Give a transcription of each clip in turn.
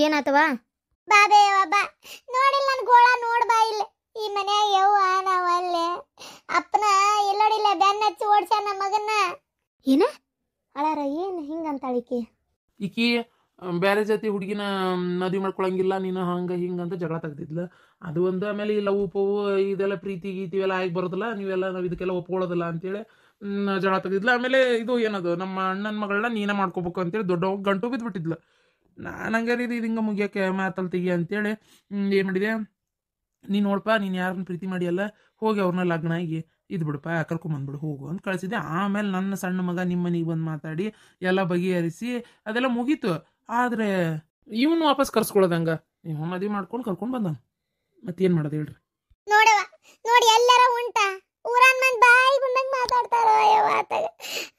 ಏನಾತವಾ? ಬಾಬೇ ಬಾ ನೋಡಿಲ್ಲ ನನ್ ಗೋಳ ನೋಡ್ ಬಾ ಇಲ್ಲ ಈ ಮನ್ಯಾಗ ಯವ್ವ ನಾವಲ್ಲೇ ಅಪ್ಪನ ಎಲ್ಲೋಡಿಲ್ಲ ಬೆನ್ನ ಹಚ್ಚಿ ಓಡ್ಸ್ಯಾನ ನಮ್ಮ ಮಗನ್ನ. ಏನ ಅಳಾರ ಏನ್ ಹಿಂಗಂತಾಳಿಕಿ ಈಕಿ ಬೇರೆ ಜಾತಿ ಹುಡುಗಿನ ಮದುವೆ ಮಾಡ್ಕೊಳಂಗಿಲ್ಲ ನೀನು ಹಂಗೆ ಹಿಂಗೆ ಅಂತ ಜಗಳ ತೆಗ್ದಿದ್ಲ. ಅದು ಒಂದು. ಆಮೇಲೆ ಈ ಲವ್ ಪವು ಇದೆಲ್ಲ ಪ್ರೀತಿ ಗೀತಿ ಇವೆಲ್ಲ ಆಗಿ ಬರೋದಿಲ್ಲ, ನಾವು ಇದಕ್ಕೆಲ್ಲ ಒಪ್ಕೊಳ್ಳೋದಿಲ್ಲ ಅಂತೇಳಿ ಜಗಳ ತೆಗ್ದಿದ್ಲ. ಆಮೇಲೆ ಇದು ಏನದು ನಮ್ಮ ಅಣ್ಣನ ಮಗಳನ್ನ ನೀನೇ ಮಾಡ್ಕೋಬೇಕು ಅಂತೇಳಿ ದೊಡ್ಡ ಗಂಟು ಬಿದ್ದುಬಿಟ್ಟಿದ್ಲ. ನಾನು ಹಂಗಾರೆ ಇದು ಹಿಂಗೆ ಮುಗಿಯೋಕ್ಕೆ ಮಾತಲ್ಲಿ ತೆಗಿ ಅಂತೇಳಿ ಏನು ಮಾಡಿದೆ, ನೀನು ನೋಡಪ್ಪ ನೀನು ಯಾರನ್ನ ಪ್ರೀತಿ ಮಾಡಿಯಲ್ಲ ಹೋಗಿ ಅವ್ರನ್ನ ಲಗ್ನ ಆಗಿ ಇದು ಬಿಡಪ್ಪ ಕರ್ಕೊಂಬಂದ್ಬಿಡು ಹೋಗು ಅಂತ ಕಳಿಸಿದ್ದೆ. ಆಮೇಲೆ ನನ್ನ ಸಣ್ಣ ಮಗ ನಿಮ್ಮ ಮನೆಗೆ ಬಂದು ಮಾತಾಡಿ ಎಲ್ಲ ಬಗೆಹರಿಸಿ ಅದೆಲ್ಲ ಮುಗೀತು. ಆದರೆ ಇವನು ವಾಪಸ್ ಕರ್ಸ್ಕೊಳ್ಳೋದಂಗ ಇವ ಮದುವೆ ಮಾಡ್ಕೊಂಡು ಕರ್ಕೊಂಡು ಬಂದ. ಮತ್ತೇನು ಮಾಡೋದು ಹೇಳ್ರಿ? ನೋಡವ ನೋಡಿ ಎಲ್ಲಾರ ಉಂಟ ಊರನ್ ಮಂದಿ ಬಾಯಿ ಬಂದಂಗ ಮಾತಾಡ್ತಾರ.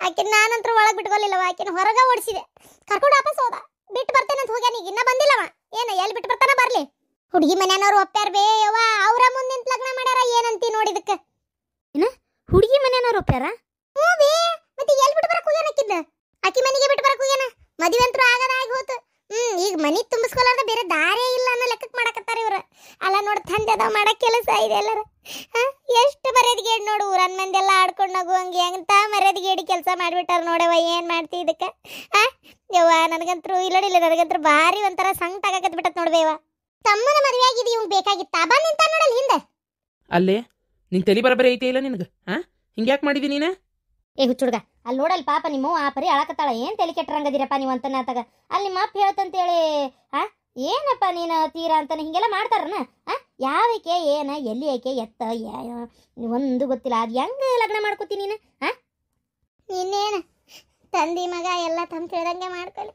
ಆಕಿನ ನಾನಂತ್ರ ಒಳಗ್ ಬಿಟ್ಕೊಲಿಲ್ಲವ, ಆಕಿನ ಹೊರಗ ಓಡಿಸಿದೆ. ಕರ್ಕೊಂಡು ವಾಪಸ್ ಹೋದ, ಬಿಟ್ಟು ಬರ್ತೇನೆ ಅಂತ ಹೋಗ್ಯಾನ. ಈಗ ಇನ್ನ ಬಂದಿಲ್ಲವ. ಏನ ಎಲ್ಲಿ ಬಿಟ್ಟು ಬರ್ತಾನ ಬರ್ಲಿ. ಹುಡುಗಿ ಮನೆಯವ್ರು ಒಪ್ಪ್ಯಾರ ಬೇ ಯವ್ವ, ಅವ್ರ ಮುಂದಿನ ಲಗ್ನ ಮಾಡ್ಯಾರ. ಏನಂತಿ ನೋಡಿದಕ್ಕೆ? ಏನ ಹುಡುಗಿ ಮನೆಯವ್ರು ಒಪ್ಪ್ಯಾರ? ಹ್ಞೂ ಬೇ, ಮತ್ತೆ ಎಲ್ಲಿ ಬಿಟ್ಟು ಬರಕ್ ಹೋಗ್ಯಾನ ಆಕಿದ್ದ? ಆಕಿ ಮನೆಗೆ ಬಿಟ್ಟು ಬರಕ್ ಹೋಗ್ಯಾನ. ಮದುವೆ ಅಂತೂ ಆಗದಾಗಿ ಹೋತು. ಈಗ ಮನಿ ತುಂಬಿಸ್ಕೊಲಾರ್ದ ಬೇರೆ ದಾರೇ ಇಲ್ಲ ಅನ್ನೋ ಲೆಕ್ಕಕ್ಕೆ ಮಾಡಕತ್ತಾರ ಇವ್ರ. ಅಲ್ಲ ನೋಡಿ ತಂದೆ ಅದಾವ ಮಾಡಕ್ ಕೆಲಸ ಇದೆ ಎಲ್ಲರ. ಎಷ್ಟು ಮರ್ಯಾದಗೇಡ್ ನೋಡು, ಊರನ್ ಮಂದಿ ಎಲ್ಲ ಆಡ್ಕೊಂಡು ಹೋಗುವಂಗೆ ಅಂತ ಮರ್ಯಾದಗೇಡಿ ಕೆಲಸ ಮಾಡ್ಬಿಟ್ಟಾರ ನೋಡವ. ಏನ್ ಮಾಡ್ತಿ ಇದಕ್ಕೆ? ಯವ್ವ ನನಗಂತರೂ ಇಲ್ಲಡಿಲ್ಲ, ನನಗಂತರೂ ಭಾರಿ ಒಂಥರ ಸಂಕಟ ಆಗಕತ್ ಬಿಟ್ಟತ್ ನೋಡ್ಬೇವ. ತಮ್ಮನ ಮದುವೆ ಆಗಿದೆ, ಇವ್ ಬೇಕಾಗಿತ್ತ ಬಾ ನಿಂತ ನೋಡಲ್ ಹಿಂದೆ. ಅಲ್ಲೇ ನಿನ್ ತಲೆ ಬರಬರಿ ಐತೆ ಇಲ್ಲ ನಿನಗೆ? ಹಿಂಗ್ಯಾಕೆ ಮಾಡಿದಿ ನೀನು? ಏ ಹುಚ್ಚುಡ್ಗ, ಅಲ್ಲಿ ನೋಡಲ್ ಪಾಪ ನಿಮ್ಮ ಆ ಪರಿ ಅಳಕತ್ತಾಳ. ಏನ್ ತಲೆ ಕೆಟ್ಟರಂಗದಿರಪ್ಪ ನೀವು ಅಂತನಾತಾಗ. ಅಲ್ಲಿ ನಿಮ್ಮ ಅಪ್ಪ ಹೇಳ್ತಂತೇಳಿ ಏನಪ್ಪ ನೀನು ತೀರಾ ಅಂತಾನೆ ಹಿಂಗೆಲ್ಲ ಮಾಡ್ತಾರನ? ಯಾವಕ್ಕೆ ಏನ ಎಲ್ಲಿ ಆಕೆ ಎತ್ತ ಒಂದು ಗೊತ್ತಿಲ್ಲ. ಅದು ಹೆಂಗ ಲಗ್ನ ಮಾಡ್ಕೋತಿ ನೀನು? ಇನ್ನೇನು ತಂದಿ ಮಗ ಎಲ್ಲ ತಮ್ಮ ತಿಳಿದಂಗೆ ಮಾಡ್ಕೊಳ್ಳಿ.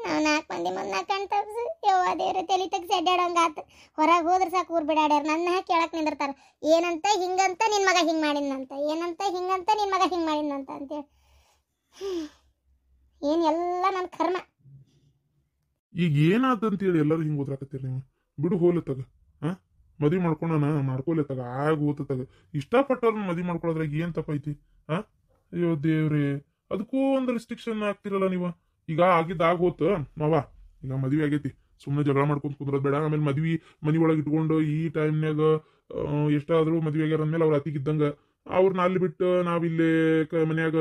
ನಾವು 4 ಮಂದಿ ಮುಂದೆ ಕಣ್ ತಪ್ಸು ಯವ್ವ ದೇವ್ರ ತಲೆ ತೆಗ್ಸಿ ಅಡ್ಡಾಡೋಂಗಾತು. ಹೊರಗೆ ಹೋದ್ರೆ ಸಾಕು ಊರು ಬಿಡಾಡ್ಯಾರ. ನನ್ನ ಕೇಳಕ್ಕೆ ನಿಂದಿರ್ತಾರೆ. ಏನಂತ ಹಿಂಗಂತ ನಿನ್ನ ಮಗ ಹಿಂಗೆ ಮಾಡಿದ್ನಂತ, ಏನಂತ ಹಿಂಗಂತ ನಿನ್ನ ಮಗ ಹಿಂಗೆ ಮಾಡಿದ್ನಂತ ಅಂತೇಳಿ. ಏನು ಎಲ್ಲ ನನ್ನ ಕರ್ಮ. ಈಗ ಏನಾದಂತೇಳಿ ಎಲ್ಲರೂ ಹಿಂಗೆ ಓದ್ರಾಕತ್ತೀರಿ ನೀವು? ಬಿಡು ಹೋಲತ್ತಾಗ ಮದುವೆ ಮಾಡ್ಕೊಂಡನ ಮಾಡ್ಕೊಲತ್ತಾಗ ಆಗ ಓದತ್ತಾಗ ಇಷ್ಟಪಟ್ಟವ್ರನ್ನ ಮದುವೆ ಮಾಡ್ಕೊಳ್ಳೋದ್ರಾಗ ಏನು ತಪ್ಪೈತಿ? ಅಯ್ಯೋ ದೇವ್ರಿ, ಅದಕ್ಕೂ ಒಂದು ರಿಸ್ಟ್ರಿಕ್ಷನ್ ಆಗ್ತಿರಲ್ಲ ನೀವು. ಈಗ ಆಗಿದ್ದಾಗ ಹೋತ ಮಾವ, ಈಗ ಮದುವೆ ಆಗೈತಿ, ಸುಮ್ಮನೆ ಜಗಳ ಮಾಡ್ಕೊಂತ ಕುಂದ್ರದ್ ಬೇಡ. ಆಮೇಲೆ ಮದ್ವಿ ಮನಿ ಒಳಗೆ ಇಟ್ಕೊಂಡು ಈ ಟೈಮ್ನಾಗ ಎಷ್ಟಾದ್ರೂ ಮದುವೆ ಆಗ್ಯಾರ ಅಂದ್ಮೇಲೆ ಅವ್ರ ಅತಿಗಿದ್ದಂಗ ಅವ್ರನ್ನ ಅಲ್ಲಿ ಬಿಟ್ಟು ನಾವಿಲ್ಲಿ ಮನ್ಯಾಗ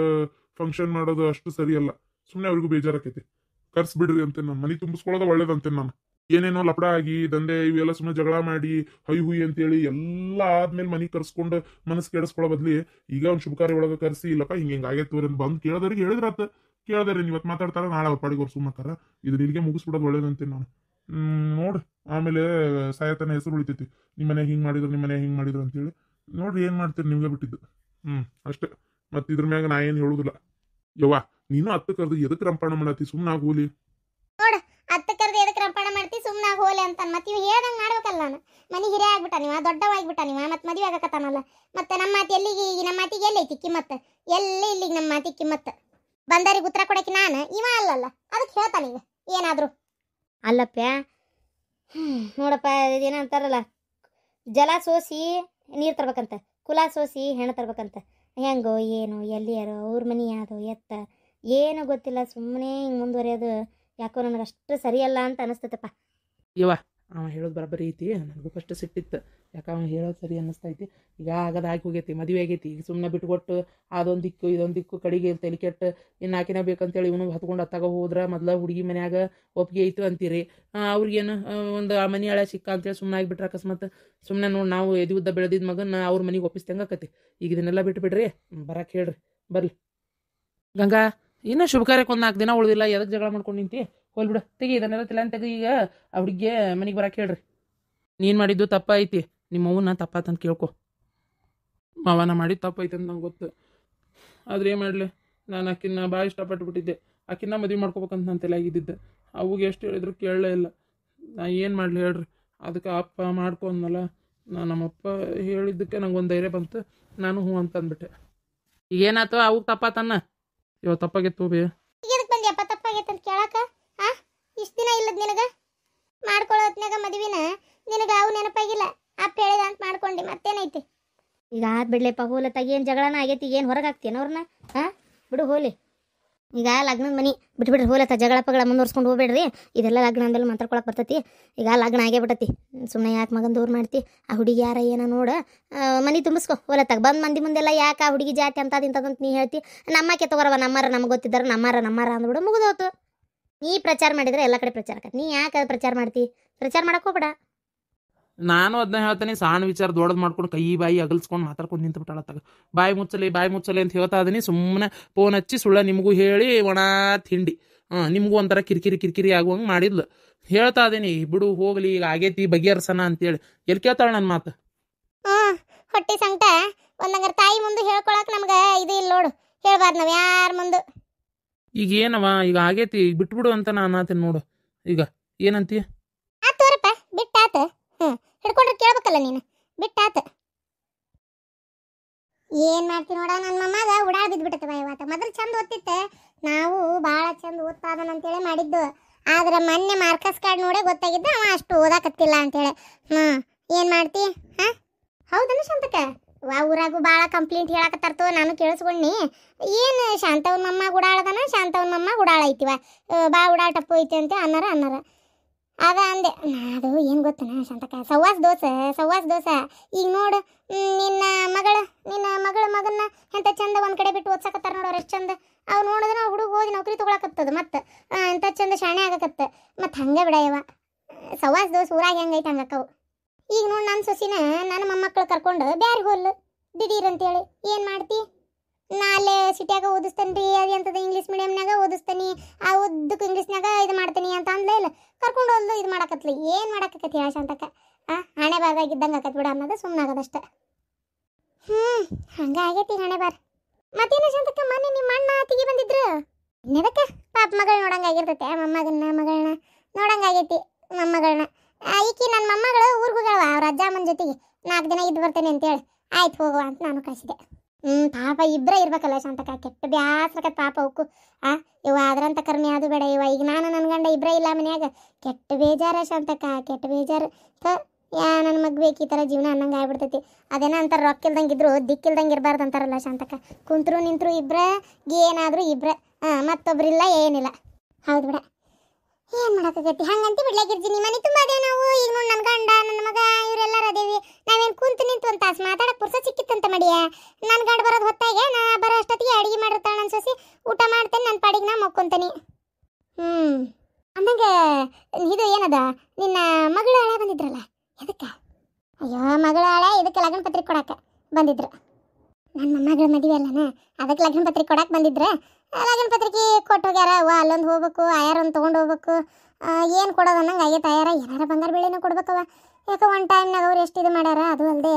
ಫಂಕ್ಷನ್ ಮಾಡೋದು ಅಷ್ಟು ಸರಿಯಲ್ಲ. ಸುಮ್ಮನೆ ಅವ್ರಿಗೂ ಬೇಜಾರಾಕೈತಿ. ಕರ್ಸ್ಬಿಡ್ರಿ ಅಂತ ನಾನು ಮನೆ ತುಂಬಿಸ್ಕೊಳ್ಳೋದು ಒಳ್ಳೇದಂತೇನೆ ನಾನು. ಏನೇನೋ ಲಪಡ ಆಗಿ ದಂಧೆ ಇವೆಲ್ಲ ಸುಮ್ಮನೆ ಜಗಳ ಮಾಡಿ ಹೊಯ್ ಹುಯ್ ಅಂತೇಳಿ ಎಲ್ಲ ಆದ್ಮೇಲೆ ಮನೆಗೆ ಕರ್ಸ್ಕೊಂಡು ಮನಸ್ಸು ಕೆಡಿಸ್ಕೊಳ್ಳೋ ಬದ್ಲಿ ಈಗ ಒಂದು ಶುಭ ಕಾರ್ಯ ಒಳಗೆ ಕರ್ಸಿ ಇಲ್ಲಪ್ಪ ಹಿಂಗೆ ಆಗೈತೆ ಅಂತ ಬಂದು ಕೇಳೋದ್ರಿಗೆ ಹೇಳಿದ್ರಾತ. ಕೇಳಿದ್ರೆ ಇವತ್ತು ಮಾತಾಡ್ತಾರ, ನಾಳೆ ಅವ್ರ ಪಾಡಿಗೆ ಅವ್ರು ಸುಮ್ಮತ್ತಾರ. ಇದನ್ನ ಇಲ್ಲಿಗೆ ಮುಗಿಸ್ಬಿಡೋದು ಒಳ್ಳೇದಂತೇನೆ ನಾನು. ನೋಡ್ರಿ ಆಮೇಲೆ ಸಾಯತನ ಹೆಸರು ಉಳಿತೈತಿ, ನಿಮ್ಮ ಮನೆಯಾಗ ಹಿಂಗೆ ಮಾಡಿದ್ರು ನಿಮ್ಮ ಮನೆಯಾಗ ಹಿಂಗೆ ಮಾಡಿದ್ರು ಅಂತೇಳಿ. ನೋಡ್ರಿ ಏನು ಮಾಡ್ತೀರಿ, ನಿಮ್ಗೆ ಬಿಟ್ಟಿದ್ದು. ಅಷ್ಟೇ. ಮತ್ತೆ ಇದ್ರ ಮ್ಯಾಗ ನಾ ಏನು ಹೇಳುದಿಲ್ಲ. ಯವ್ವ ನೀನು ಅತ್ತ ಕರೆದು ಎದಕ್ಕೆ ರಂಪಾಣ ಮಾಡತ್ತಿ? ಸುಮ್ಮನೆ ಆಗೋಲಿ ನೋಡು, ಅತ್ತ ಕರೆದು ಎದಕ್ಕೆ ರಂಪಾಣ ಮಾಡ್ತಿ? ಸುಮ್ಮನೆ ಹೋಲೆ ಅಂತ ಮತ್ತೆ ಇವ್ ಹೇಳ್ದಂಗೆ ಮಾಡ್ಬೇಕಲ್ಲ. ನಾನು ಮನೆ ಹಿರಿಯ ಆಗ್ಬಿಟ್ಟ ನೀವ, ದೊಡ್ಡವಾಗಿಬಿಟ್ಟ ನೀವ, ಮತ್ತೆ ಮದುವೆ ಆಗಕತ್ತಾನಲ್ಲ. ಮತ್ತೆ ನಮ್ಮ ಮಾತು ಎಲ್ಲಿಗೆ, ಈಗ ನಮ್ಮ ಮಾತಿಗೆ ಎಲ್ಲಿ ಐತಿ ಕಿಮ್ಮತ್ತ? ಎಲ್ಲಿ ಇಲ್ಲಿಗೆ ನಮ್ಮ ಮಾತಿಗೆ ಕಿಮ್ಮತ್ತ? ಬಂದಾರಿಗೆ ಉತ್ತರ ಕೊಡಕ್ಕೆ ನಾನು ಇವ ಅಲ್ಲಲ್ಲ, ಅದಕ್ಕೆ ಹೇಳ್ತಾನೀಗ ಏನಾದ್ರು. ಅಲ್ಲಪ್ಪ ನೋಡಪ್ಪ, ಏನಂತಾರಲ್ಲ, ಜಲ ಸೋಸಿ ನೀರು ತರ್ಬೇಕಂತ, ಕುಲ ಸೋಸಿ ಹೆಣ್ಣು ತರ್ಬೇಕಂತ. ಹೆಂಗೋ ಏನು ಎಲ್ಲಿ ಯಾರೋ ಅವ್ರ ಮನೆ ಯಾವುದು ಎತ್ತ ಏನು ಗೊತ್ತಿಲ್ಲ. ಸುಮ್ಮನೆ ಹಿಂಗೆ ಮುಂದುವರಿಯೋದು ಯಾಕೋ ನನಗೆ ಅಷ್ಟು ಸರಿಯಲ್ಲ ಅಂತ ಅನಿಸ್ತೈತಪ್ಪ. ಯವ್ವ ಅವ ಹೇಳೋದು ಬರಬರಿ ಐತಿ. ನನಗೂ ಫಸ್ಟ್ ಸಿಟ್ಟಿತ್ತು, ಯಾಕೆ ಅವ್ನು ಹೇಳೋದು ಸರಿ ಅನ್ನಿಸ್ತೈತಿ. ಈಗ ಆಗದಾಗಿ ಹೋಗೈತಿ, ಮದುವೆ ಆಗೈತಿ. ಈಗ ಸುಮ್ಮನೆ ಬಿಟ್ಕೊಟ್ಟು ಅದೊಂದು ದಿಕ್ಕು ಇದೊಂದು ದಿಕ್ಕು ಕಡೆಗೆ ತಲೆ ಕೆಟ್ಟು ಇನ್ನು ಆಕಿನ ಬೇಕಂತೇಳಿ ಇವನು ಹತ್ಕೊಂಡು ಹತ್ತಾಗ ಹೋದ್ರೆ ಮೊದಲ ಹುಡುಗಿ ಮನ್ಯಾಗ ಒಪ್ಪಿಗೆ ಐತು ಅಂತೀರಿ. ಅವ್ರಿಗೇನು ಒಂದು ಆ ಮನೆ ಹಳೆ ಸಿಕ್ಕ ಅಂತೇಳಿ ಸುಮ್ಮನೆ ಆಗಿಬಿಟ್ರೆ ಅಕಸ್ಮಾತ್ ಸುಮ್ಮನೆ ನೋಡಿ ನಾವು ಎದಿ ಉದ್ದ ಬೆಳೆದಿದ್ದ ಮಗನ ಅವ್ರ ಮನೆಗೆ ಒಪ್ಪಿಸ್ದಂಗೆ ಆಕತಿ. ಈಗ ಇದನ್ನೆಲ್ಲ ಬಿಟ್ಟು ಬಿಡ್ರಿ, ಬರಕ್ಕೆ ಹೇಳ್ರಿ ಬರ್ಲಿ. ಗಂಗಾ ಇನ್ನೂ ಶುಭ ಕಾರ್ಯಕ್ಕೆ ಒಂದು 4 ದಿನ ಉಳಿದಿಲ್ಲ, ಎದಕ್ಕೆ ಜಗಳ ಮಾಡ್ಕೊಂಡು ನಿಂತಿ? ಹೋಲ್ಬಿಡು, ತೆಗಿ ಇದನ್ನೆಲ್ಲ ತಿಳನ್ ತೆಗಿ. ಈಗ ಆ ಹುಡುಗಿಗೆ ಮನೆಗೆ ಬರಕ್ಕೆ ಹೇಳ್ರಿ. ನೀನು ಮಾಡಿದ್ದು ತಪ್ಪ ಐತಿ, ನಿಮ್ಮ ಅವ್ವನ್ನ ತಪ್ಪಾತಂತ ಕೇಳ್ಕೊ. ಮಾವನ ಮಾಡಿದ್ದು ತಪ್ಪ ಐತೆ ಅಂತ ನಂಗೆ ಗೊತ್ತು. ಆದ್ರೆ ಏನು ಮಾಡಲಿ, ನಾನು ಆಕಿನ್ನ ಭಾಳ ಇಷ್ಟಪಟ್ಟುಬಿಟ್ಟಿದ್ದೆ. ಆಕಿನ್ನ ಮದುವೆ ಮಾಡ್ಕೋಬೇಕಂತ ನಾನು ತಲೆಯಾಗಿದ್ದಿದ್ದೆ. ಅವಾಗ ಎಷ್ಟು ಹೇಳಿದ್ರು ಕೇಳಲೇ ಇಲ್ಲ. ನಾ ಏನು ಮಾಡಲಿ ಹೇಳ್ರಿ? ಅದಕ್ಕೆ ಅಪ್ಪ ಮಾಡ್ಕೊಂಡಲ್ಲ, ನಮ್ಮಪ್ಪ ಹೇಳಿದ್ದಕ್ಕೆ ನಂಗೆ ಒಂದು ಧೈರ್ಯ ಬಂತು, ನಾನು ಹ್ಞೂ ಅಂತ ಅಂದ್ಬಿಟ್ಟೆ. ಈಗೇನಾಯ್ತು? ಅವಾಗ ತಪ್ಪಾತನ್ನ ಇವಾಗ ತಪ್ಪಾಗಿತ್ತು ಬೇ. ಇದಕ್ಕೆ ಬಂದ್ಯಪ್ಪ ತಪ್ಪಾಗೈತೆ ಅಂತ ಕೇಳಕ? ಇಷ್ಟು ದಿನ ಇಲ್ಲದ ನಿನಗ ಮಾಡ್ಕೊಳ್ಳೋತ್ನಾಗ ಮದುವಿನ ನಿನಗ ಅವು ನೆನಪಾಗಿಲ್ಲ. ಅಪ್ಪ ಹೇಳಿದ ಅಂತ ಮಾಡ್ಕೊಂಡಿ, ಮತ್ತೇನೈತಿ? ಈಗ ಆದ್ ಬಿಡ್ಲಿಪ್ಪ, ಹೋಲತ್ತಾಗ ಏನು ಜಗಳನ ಆಗೈತಿ? ಏನು ಹೊರಗೆ ಹಾಕ್ತೇನೆ ಅವ್ರನ್ನ? ಬಿಡು ಹೋಲಿ. ಈಗ ಲಗ್ನದ ಮನಿ ಬಿಟ್ಬಿಡ್ರಿ ಹೋಲತ್ತ ಜಗಳ ಪಗಳ ಮುಂದುವರ್ಸ್ಕೊಂಡು ಹೋಗ್ಬೇಡ್ರಿ. ಇದೆಲ್ಲ ಲಗ್ನ ಅಂದಲ್ಲಿ ಮಾತಾಡ್ಕೊಳಕ್ಕೆ ಬರ್ತೈತಿ. ಈಗ ಲಗ್ನ ಆಗೇ ಬಿಟ್ಟತಿ, ಸುಮ್ಮನೆ ಯಾಕೆ ಮಗನ ದೂರ ಮಾಡ್ತಿ? ಆ ಹುಡುಗಿ ಯಾರ ಏನೋ ನೋಡ ಮನಿ ತುಂಬಿಸ್ಕೊ ಹೋಲತ್ತಾಗ ಬಂದು ಮಂದಿ ಮುಂದೆಲ್ಲ ಯಾಕೆ ಆ ಹುಡುಗಿ ಜಾತಿ ಅಂತದಂತದಂತ ನೀ ಹೇಳ್ತಿ. ನಮ್ಮಕ್ಕೆ ತಗೋರವ ನಮ್ಮಾರ ನಮ್ಗೆ ಗೊತ್ತಿದ್ದಾರೆ ನಮ್ಮಾರ ಅಂದ್ಬಿಡು ಮುಗಿದೋತು. ನೀ ಪ್ರಚಾರ ಮಾಡಿದ್ರೆ ಎಲ್ಲ ಕಡೆ ಪ್ರಚಾರ ಆಕತಿ. ನೀ ಯಾಕೆ ಪ್ರಚಾರ ಮಾಡ್ತಿ? ಪ್ರಚಾರ ಮಾಡಕ್ಕೆ ಹೋಗ್ಬೇಡ. ನಾನು ಅದನ್ನ ಹೇಳ್ತೀನಿ, ಸಣ್ಣ ವಿಚಾರ ದೊಡ್ಡದು ಮಾಡ್ಕೊಂಡು ಕೈ ಬಾಯಿ ಅಗಲ್ಸ್ಕೊಂಡು ಮಾತಾಡ್ಕೊಂಡು ನಿಂತು ಬಿಟ್ಟಾಳತ್ತಾಗ. ಬಾಯಿ ಮುಚ್ಚಲಿ ಅಂತ ಹೇಳ್ತಾ ಇದೀನಿ. ಸುಮ್ಮನೆ ಫೋನ್ ಹಚ್ಚಿ ಸುಳ್ಳ ನಿಮಗೂ ಹೇಳಿ ಒಣ ತಿಂಡಿ ನಿಮಗೂ ಒಂಥರ ಕಿರಿಕಿರಿ ಆಗುವಂಗೆ ಮಾಡಿದ್ಲು. ಹೇಳ್ತಾ ಇದೀನಿ ಬಿಡು ಹೋಗ್ಲಿ, ಈಗ ಆಗೈತಿ ಬಗೆಹರ್ಸನ ಅಂತೇಳಿ. ಎಲ್ಲಿ ಕೇಳ್ತಾಳೆ ನನ್ನ ಮಾತು? ಹೊಟ್ಟಿ ಸಂಕಟ ಒಂದಂಗಾರ ತಾಯಿ ಮುಂದೆ ಹೇಳ್ಕೊಳಕ್ ನಮ್ಗೆ ಇದು ಇಲ್ಲ ನೋಡು. ಹೇಳ್ಬಾರ್ದು ನಾವು ಯಾರ ಮುಂದೆ. ಈಗ ಏನವ ಈಗ ಆಗೈತಿ ಬಿಟ್ಬಿಡು ಅಂತ ನಾನು ಅನ್ನತೀನಿ ನೋಡು. ಈಗ ಏನಂತಿ? ಆತೋರಪ್ಪ ಬಿಟ್ಟಾತ. ಹಿಡ್ಕೊಂಡ್ರೆ ಕೇಳ್ಬೇಕಲ್ಲ ನೀನು. ಬಿಟ್ಟಾತ ಏನ್ ಮಾಡ್ತಿ ನೋಡ. ನನ್ನ ಮಮ್ಮಗ ಉಡಾ ಬಿದ್ಬಿಟ್ಟವ ಇವತ್ತು. ಮೊದಲು ಚಂದ ಓದ್ತಿತ್ತೆ, ನಾವು ಭಾಳ ಚಂದ ಓದ್ತಾದನಂತೇಳಿ ಮಾಡಿದ್ದು. ಆದ್ರೆ ಮೊನ್ನೆ ಮಾರ್ಕಸ್ ಕಾರ್ಡ್ ನೋಡೇ ಗೊತ್ತಾಗಿದ್ದ ಅವ ಅಷ್ಟು ಓದಾಕತ್ತಿಲ್ಲ ಅಂತೇಳಿ. ಏನ್ ಮಾಡ್ತಿ? ಹೌದನ ಶಾಂತಕ್ಕ? ಊರಾಗೂ ಭಾಳ ಕಂಪ್ಲೇಂಟ್ ಹೇಳಕತ್ತಾರ್ತು, ನಾನು ಕೇಳಿಸ್ಕೊಂಡಿ. ಏನು ಶಾಂತವನ ಮಮ್ಮ ಗುಡಾಳದನ, ಶಾಂತವನ ಮಮ್ಮ ಗುಡಾಳ ಐತಿವ, ಬಾ ಉಡಾಳ ಟಪ್ಪು ಐತಿ ಅಂತ ಅನ್ನಾರ. ಅದ ಅಂದೆ. ಅದು ಏನು ಗೊತ್ತನ ಶಾಂತಕ್ಕ, ಸವಾಸ್ ದೋಸ. ಈಗ ನೋಡು ನಿನ್ನ ಮಗನ ಎಂತ ಚಂದ ಒಂದ್ ಕಡೆ ಬಿಟ್ಟು ಓದ್ಸಕತ್ತಾರ ನೋಡೋರು ಎಷ್ಟು ಚಂದ. ಅವು ನೋಡಿದ್ರೆ ಹುಡುಗ ಹೋಗಿ ನೌಕರಿ ತೊಗೊಳಕತ್ತದ, ಮತ್ತೆ ಎಂತ ಚಂದ ಶಾಣೆ ಆಗಕತ್ತ. ಮತ್ತು ಹಂಗೆ ಬಿಡಯವ ಸವಾಸ್ ದೋಸ ಊರಾಗ ಹೆಂಗೈತೆ ಹಂಗಕ್ಕವು. ಈಗ ನೋಡಿ ನನ್ನ ಸೊಸಿನ ನನ್ನ ಮೊಮ್ಮಕ್ಕಳು ಕರ್ಕೊಂಡು ಬ್ಯಾರಿ ಹೋಲ್ ದಿಢೀರ್ ಅಂತೇಳಿ ಏನು ಮಾಡ್ತಿ? ನಾಳೆ ಸಿಟಿಯಾಗ ಓದಿಸ್ತೇನೆ ರೀ, ಅದು ಎಂಥದ್ದು ಇಂಗ್ಲೀಷ್ ಮೀಡಿಯಮ್ನಾಗ ಓದಿಸ್ತಾನೆ, ಆ ಉದ್ದಕ್ಕೆ ಇಂಗ್ಲೀಷ್ನಾಗ ಇದು ಮಾಡ್ತೀನಿ ಅಂತ ಅಂದ್ಲೇ ಇಲ್ಲ. ಕರ್ಕೊಂಡು ಹೋದ್ಲು ಇದು ಮಾಡಕತ್ಲಿ. ಏನು ಮಾಡಕತ್ತಿ ಹೇಳ ಶಾಂತಕ್ಕ? ಹಣೆ ಬಾರ್ದಾಗಿದ್ದಂಗೆ ಆಕತ್ ಬಿಡ ಅನ್ನೋದು ಸುಮ್ಮನಾಗದಷ್ಟೆ. ಹಂಗಾಗೈತಿ ಹಣೆ ಬಾರ್. ಮತ್ತೇನು ಶಾಂತಕ್ಕ, ಮೊನ್ನೆ ನಿಮ್ಮ ಅಣ್ಣ ಅತ್ತಿಗೆ ಬಂದಿದ್ರು. ಇನ್ನದಕ್ಕೆ ಪಾಪ ಮಗಳು ನೋಡಂಗಾಗಿರ್ತೈತೆ, ಮಗಳನ್ನ ನೋಡಂಗಾಗೈತಿ ಮೊಮ್ಮಗಳನ್ನ. ಈಕಿ ನನ್ನ ಮೊಮ್ಮಗಳು ಊರಿಗೆ ಹೋಗ್ಯಾವ ಅವ್ರ ಅಜ್ಜ ಅಮ್ಮನ ಜೊತೆಗೆ. 4 ದಿನ ಇದ್ದು ಬರ್ತೇನೆ ಅಂತೇಳಿ. ಆಯ್ತು ಹೋಗುವ ಅಂತ ನಾನು ಕಳಿಸಿದೆ. ಪಾಪ ಇಬ್ಬರೇ ಇರ್ಬೇಕಲ್ಲ ಶಾಂತಕ್ಕ, ಕೆಟ್ಟ ಬ್ಯಾಸ್ರಕತ್ ಪಾಪ ಅವಕ್ಕೂ. ಇವ ಅದ್ರಂತ ಕರ್ಮಿ ಅದು ಬೇಡ ಇವ. ಈಗ ನಾನು ನನ್ನ ಗಂಡ ಇಬ್ಬರೇ ಇಲ್ಲ ಮನ್ಯಾಗ. ಕೆಟ್ಟ ಬೇಜಾರ ಶಾಂತಕ್ಕ, ಕೆಟ್ಟ ಬೇಜಾರು. ನನ್ನ ಮಗ್ ಬೇಕು ಈ ಥರ ಜೀವನ ಅನ್ನಂಗೆ ಆಗ್ಬಿಡ್ತೈತಿ. ಅದೇನೋ ಅಂತಾರೆ ರೊಕ್ಕಿಲ್ದಂಗೆ ಇದ್ರು ದಿಕ್ಕಿಲ್ದಂಗೆ ಇರಬಾರ್ದು ಅಂತಾರಲ್ಲ ಶಾಂತಕ್ಕ. ಕುಂತರು ನಿಂತರು ಇಬ್ರ, ಏನಾದರೂ ಇಬ್ರ, ಮತ್ತೊಬ್ರಿಲ್ಲ ಏನಿಲ್ಲ. ಹೌದು ಬಿಡ, ಏನು ಮಾಡಕ್ಕಾಗತ್ತಿ? ಹಂಗಂತ ಬಿಡ್ಲಾಗಿರ್ತೀನಿ. ಮನೆ ತುಂಬ ಅದೇ ನಾವು. ಈಗ ನೋಡಿ ನನ್ನ ಗಂಡ ನನ್ನ ಮಗ ಇವರೆಲ್ಲರೂ ಅದೇವಿ. ನಾವೇನು ಕುಂತು ನಿಂತು ಒಂದು ತಾಸು ಮಾತಾಡಕ್ಕೆ ಪುರ್ಸ ಸಿಕ್ಕಿತ್ತಂತ ಮಡಿಯ. ನನ್ನ ಗಂಡ ಬರೋದು ಹೊತ್ತಾಗೆ, ನಾ ಬರೋ ಅಷ್ಟೊತ್ತಿಗೆ ಅಡುಗೆ ಮಾಡಿರ್ತಾಳೆ ನನ್ನ ಸೊಸಿ. ಊಟ ಮಾಡ್ತೇನೆ, ನನ್ನ ಪಾಡಿಗೆ ನಾ ಮಕ್ಕೊಂತೀನಿ. ಅಂದಂಗೆ ಇದು ಏನದ ನಿನ್ನ ಮಗಳು ಹಳೆ ಬಂದಿದ್ರಲ್ಲ, ಎದಕ್ಕೆ? ಅಯ್ಯೋ ಮಗಳ ಹಳೆ ಇದಕ್ಕೆ ಲಗ್ನ ಪತ್ರಿಕೆ ಕೊಡಕ್ಕೆ ಬಂದಿದ್ರು. ನನ್ನ ಮಗಳ ಮದುವೆ ಅಲ್ಲನ, ಅದಕ್ಕೆ ಲಗ್ನ ಪತ್ರಿಕೆ ಕೊಡಕ್ಕೆ ಬಂದಿದ್ರೆ. ಲಗ್ನ ಪತ್ರಿಕೆ ಕೊಟ್ಟು ಹೋಗ್ಯಾರ. ಅಲ್ಲೊಂದು ಹೋಗ್ಬೇಕು, ಆಯಾರೊಂದು ತೊಗೊಂಡು ಹೋಗ್ಬೇಕು. ಏನು ಕೊಡೋದು ಅನ್ನಂಗೆ ಆಗೈತೆ. ಆಯಾರ ಏನಾರ ಬಂಗಾರ ಬೆಳೆನೂ ಕೊಡ್ಬೇಕವ. ಯಾಕೆ ಒಂದು ಟೈಮ್ನಾಗ ಅವ್ರು ಎಷ್ಟು ಇದು ಮಾಡ್ಯಾರ. ಅದು ಅಲ್ಲದೆ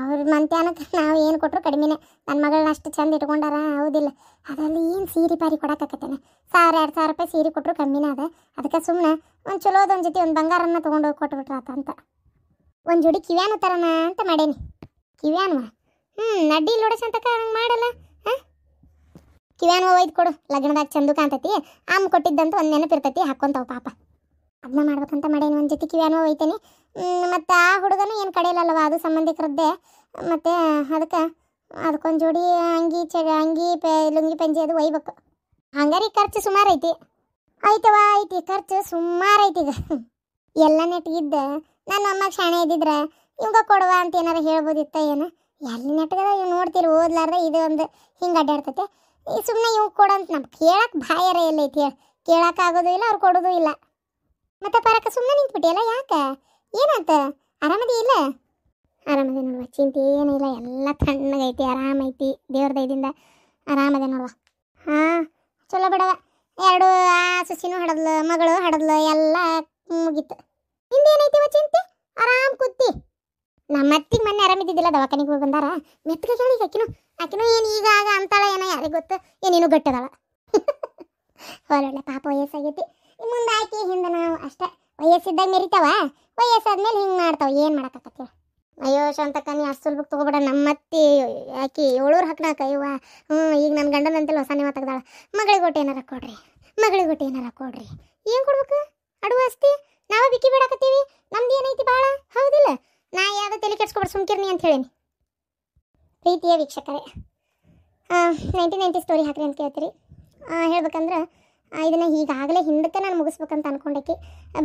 ಅವ್ರ ಮಂತ್ಯಾನಕ್ಕೆ ನಾವು ಏನು ಕೊಟ್ಟರು ಕಡಿಮೆನೇ. ನನ್ನ ಮಗಳನ್ನ ಅಷ್ಟು ಚಂದ ಇಟ್ಕೊಂಡಾರ, ಹೌದಿಲ್ಲ? ಅದರಲ್ಲಿ ಏನು ಸೀರೆ ಪಾರಿ ಕೊಡಕ್ಕಾಕತ್ತೇನೆ. 1000-2000 ರೂಪಾಯಿ ಸೀರೆ ಕೊಟ್ಟರು ಕಮ್ಮಿನೇ ಅದ. ಅದಕ್ಕೆ ಸುಮ್ಮನೆ ಒಂದು ಚಲೋದೊಂದು ಜೊತೆ ಒಂದು ಬಂಗಾರನ್ನ ತೊಗೊಂಡು ಹೋಗಿ ಕೊಟ್ಬಿಟ್ರಾತ ಅಂತ. ಒಂದು ಜೋಡಿ ಕಿವ್ಯಾನು ತರೋಣ ಅಂತ ಮಾಡೇನಿ. ಕಿವ್ಯಾನುವ ನಡ್ಡಿ ಲೋಡಸ್ ಅಂತಕ್ಕ ಹಂಗೆ ಮಾಡಲ್ಲ. ಕಿವ್ಯಾನು ಒಯ್ದು ಕೊಡು, ಲಗ್ನದಾಗ ಚಂದು ಕಾಣ್ತೈತಿ. ಆಮ್ ಕೊಟ್ಟಿದ್ದಂತೂ ಒಂದು ನೆನಪಿರ್ತೈತಿ, ಹಾಕ್ಕೊಂತಾವ ಪಾಪ. ಅದನ್ನ ಮಾಡ್ಬೇಕಂತ ಮಾಡೇನಿ. ಒಂದು ಜೊತೆ ಕಿವ್ಯಾನು ಒಯ್ತೇನೆ. ಮತ್ತು ಆ ಹುಡುಗನೂ ಏನು ಕಡೆಯಲ್ಲವ, ಅದು ಸಂಬಂಧಿಕರದ್ದೇ. ಮತ್ತು ಅದಕ್ಕೊಂದು ಜೋಡಿ ಅಂಗಿ ಲುಂಗಿ ಪಂಜಿ ಅದು ಒಯ್ಬೇಕು. ಹಂಗಾರಿ ಖರ್ಚು ಸುಮಾರು ಐತಿ. ಐತಿ ಖರ್ಚು ಸುಮಾರು ಐತಿ. ಈಗ ಎಲ್ಲ ನೆಟ್ಗಿದ್ದ ನನ್ನ ಅಮ್ಮಗೆ ಶಾಣೆ ಇದ್ದಿದ್ರೆ ಇವಾಗ ಕೊಡುವ ಅಂತ ಏನಾರು ಹೇಳ್ಬೋದಿತ್ತ ಏನು? ಎಲ್ಲಿ ನೆಟ್ಗದ ಇವ್ ನೋಡ್ತೀರಿ ಓದ್ಲಾರ್ದೆ ಇದು ಒಂದು ಹಿಂಗೆ ಅಡ್ಡಾಡ್ತೈತೆ. ಈ ಸುಮ್ಮನೆ ಇವ್ ಕೊಡಂತ ನಮ್ಗೆ ಕೇಳಕ್ಕೆ ಬಾಯರ ಎಲ್ಲೈತಿ ಹೇಳಿ. ಕೇಳೋಕ್ಕಾಗೋದು ಇಲ್ಲ, ಅವ್ರು ಕೊಡೋದು ಇಲ್ಲ. ಮತ್ತೆ ಪರಕ್ಕೆ ಸುಮ್ಮನೆ ನಿಂತ್ಬಿಟ್ಟಿಯಲ್ಲ, ಯಾಕೆ? ಏನಂತ? ಆರಾಮದಿ ಇಲ್ಲ? ಆರಾಮದೆ ನೋಡುವ, ಚಿಂತೆ ಏನಿಲ್ಲ. ಎಲ್ಲ ತಣ್ಣಗೈತಿ, ಆರಾಮೈತಿ. ದೇವ್ರ ದಯದಿಂದ ಆರಾಮದೆ ನೋಡುವ. ಚಲೋ ಬಿಡವ. 2 ಸೊಸಿನೂ ಹಡದ್ಲು, ಮಗಳು ಹಡದ್ಲು, ಎಲ್ಲ ಮುಗೀತು. ನಿಂದೇನೈತಿವ ಚಿಂತೆ? ಆರಾಮ್ ಕೂತಿ. ನಮ್ಮ ಅತ್ತಿಗೆ ಮೊನ್ನೆ ಆರಾಮಿದ್ದಿದ್ದಿಲ್ಲ, ದವಾಖಾನಿಗೆ ಹೋಗಿ ಬಂದಾರ. ಮೆತ್ತಗೆ ಹೇಳಿ ಆಕಿನೂ ಏನು ಈಗ ಆಗ ಅಂತಾಳ ಏನೋ, ಯಾರಿಗೆ ಗೊತ್ತು? ಏನೇನು ಗಟ್ಟದಾಳ. ಹೊರೊಳ್ಳೆ ಪಾಪ ವಯಸ್ಸಾಗೈತಿ. ಮುಂದೆ ಆಕಿ ಹಿಂದೆ ನಾವು ಅಷ್ಟೇ. ವಯಸ್ಸಿದ್ದಾಗ ಮೆರಿತಾವ, ವಯಸ್ಸಾದ್ಮೇಲೆ ಹಿಂಗೆ ಮಾಡ್ತಾವ. ಏನು ಮಾಡಕ್ಕಾಕತ್ತೀವ? ಅಯ್ಯೋ ಶಾಂತಕ್ಕ, ನೀ ಅಷ್ಟು ಸುಲಭಕ್ಕೆ ತೊಗೊಬೇಡ. ನಮ್ಮತ್ತಿ ಆಕಿ 7 ಹಾಕ್ನಾಕ ಇವ. ಈಗ ನನ್ನ ಗಂಡನಂತೆಲ್ಲ ಹೊಸ ನೀವು ತೆಗ್ದಾಳ. ಮಗಳಿಗೊಟ್ಟು ಏನಾರ ಕೊಡ್ರಿ, ಏನು ಕೊಡ್ಬೇಕು? ಅಡುವ ಅಸ್ತಿ ನಾವು ಬಿಕ್ಕಿ ಬಿಡಾಕತ್ತೀವಿ. ನಮ್ದು ಏನೈತಿ ಭಾಳ, ಹೌದಿಲ್ಲ? ನಾ ಯಾವುದೋ ತಲೆ ಕೆಡ್ಸ್ಕೊಬಿಟ್ಟು ಸುಮ್ಕಿರ್ನಿ ಅಂತ ಹೇಳೀನಿ. ಪ್ರೀತಿಯ ವೀಕ್ಷಕರೇ, 1990 ಸ್ಟೋರಿ ಹಾಕ್ರಿ ಅಂತ ಕೇಳ್ತೀರಿ. ಹೇಳ್ಬೇಕಂದ್ರೆ ಇದನ್ನು ಈಗಾಗಲೇ ಹಿಂದಕ್ಕೆ ನಾನು ಮುಗಿಸ್ಬೇಕಂತ ಅನ್ಕೊಂಡೈತಿ,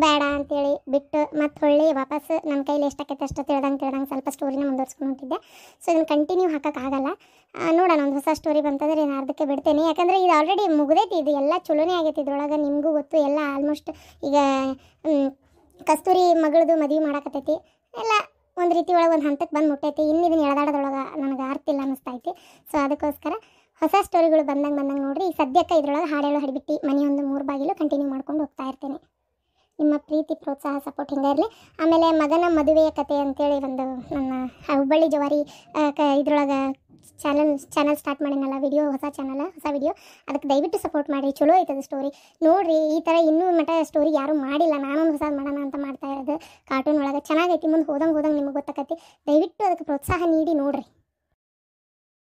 ಬೇಡ ಅಂತೇಳಿ ಬಿಟ್ಟು ಮತ್ತು ಹೊಳ್ಳಿ ವಾಪಸ್ ನನ್ನ ಕೈಲಿ ಎಷ್ಟಾಕೈತೆ ಅಷ್ಟು ತಿಳ್ದಂಗೆ ಸ್ವಲ್ಪ ಸ್ಟೋರಿನ ಮುಂದುವರ್ಸ್ಕೊಂಡು ಹೊಂಟಿದ್ದೆ. ಸೊ ಇದನ್ನು ಕಂಟಿನ್ಯೂ ಹಾಕೋಕ್ಕಾಗಲ್ಲ. ನೋಡೋಣ, ಒಂದು ಹೊಸ ಸ್ಟೋರಿ ಬಂತಂದ್ರೆ ನಾನು ಅರ್ಧಕ್ಕೆ ಬಿಡ್ತೇನೆ. ಯಾಕಂದರೆ ಇದು ಆಲ್ರೆಡಿ ಮುಗ್ದೈತಿ, ಇದು ಎಲ್ಲ ಚಲೋನೇ ಆಗೈತಿ. ಇದ್ರೊಳಗೆ ನಿಮಗೂ ಗೊತ್ತು ಎಲ್ಲ ಆಲ್ಮೋಸ್ಟ್. ಈಗ ಕಸ್ತೂರಿ ಮಗಳದು ಮದುವೆ ಮಾಡಾಕತ್ತೈತಿ, ಎಲ್ಲ ಒಂದು ರೀತಿ ಒಳಗೆ ಒಂದು ಹಂತಕ್ಕೆ ಬಂದು ಮುಟ್ಟೈತಿ. ಇನ್ನು ಇದನ್ನು ಎಳೆದಾಡೋದ್ರೊಳಗೆ ನನಗೆ ಅರ್ಥ ಇಲ್ಲ ಅನ್ನಿಸ್ತೈತಿ. ಸೊ ಅದಕ್ಕೋಸ್ಕರ ಹೊಸ ಸ್ಟೋರಿಗಳು ಬಂದಂಗೆ ನೋಡಿರಿ. ಈಗ ಸದ್ಯಕ್ಕೆ ಇದ್ರೊಳಗೆ ಹಾಡೇಳು ಹಡಿಬಿಟ್ಟು ಮನೆಯೊಂದು 3 ಬಾಗಿಲು ಕಂಟಿನ್ಯೂ ಮಾಡ್ಕೊಂಡು ಹೋಗ್ತಾ ಇರ್ತೇನೆ. ನಿಮ್ಮ ಪ್ರೀತಿ ಪ್ರೋತ್ಸಾಹ ಸಪೋರ್ಟ್ ಹಿಂಗೆ ಇರಲಿ. ಆಮೇಲೆ ಮಗನ ಮದುವೆಯ ಕತೆ ಅಂತೇಳಿ ಒಂದು ನನ್ನ ಹುಬ್ಬಳ್ಳಿ ಜವಾರಿ ಇದ್ರೊಳಗೆ ಚಾನಲ್ ಸ್ಟಾರ್ಟ್ ಮಾಡಿನಲ್ಲ, ವಿಡಿಯೋ, ಹೊಸ ವಿಡಿಯೋ. ಅದಕ್ಕೆ ದಯವಿಟ್ಟು ಸಪೋರ್ಟ್ ಮಾಡಿರಿ. ಚಲೋ ಐತದ ಸ್ಟೋರಿ ನೋಡಿರಿ. ಈ ಥರ ಇನ್ನೂ ಮಟ್ಟ ಸ್ಟೋರಿ ಯಾರೂ ಮಾಡಿಲ್ಲ, ನಾನೊಂದು ಹೊಸ ಮಾಡೋಣ ಅಂತ ಮಾಡ್ತಾ ಇರೋದು. ಕಾರ್ಟೂನ್ ಒಳಗೆ ಚೆನ್ನಾಗೈತಿ. ಮುಂದೆ ಹೋದಂಗೆ ನಿಮಗೆ ಗೊತ್ತಾಕೈತಿ. ದಯವಿಟ್ಟು ಅದಕ್ಕೆ ಪ್ರೋತ್ಸಾಹ ನೀಡಿ ನೋಡಿರಿ.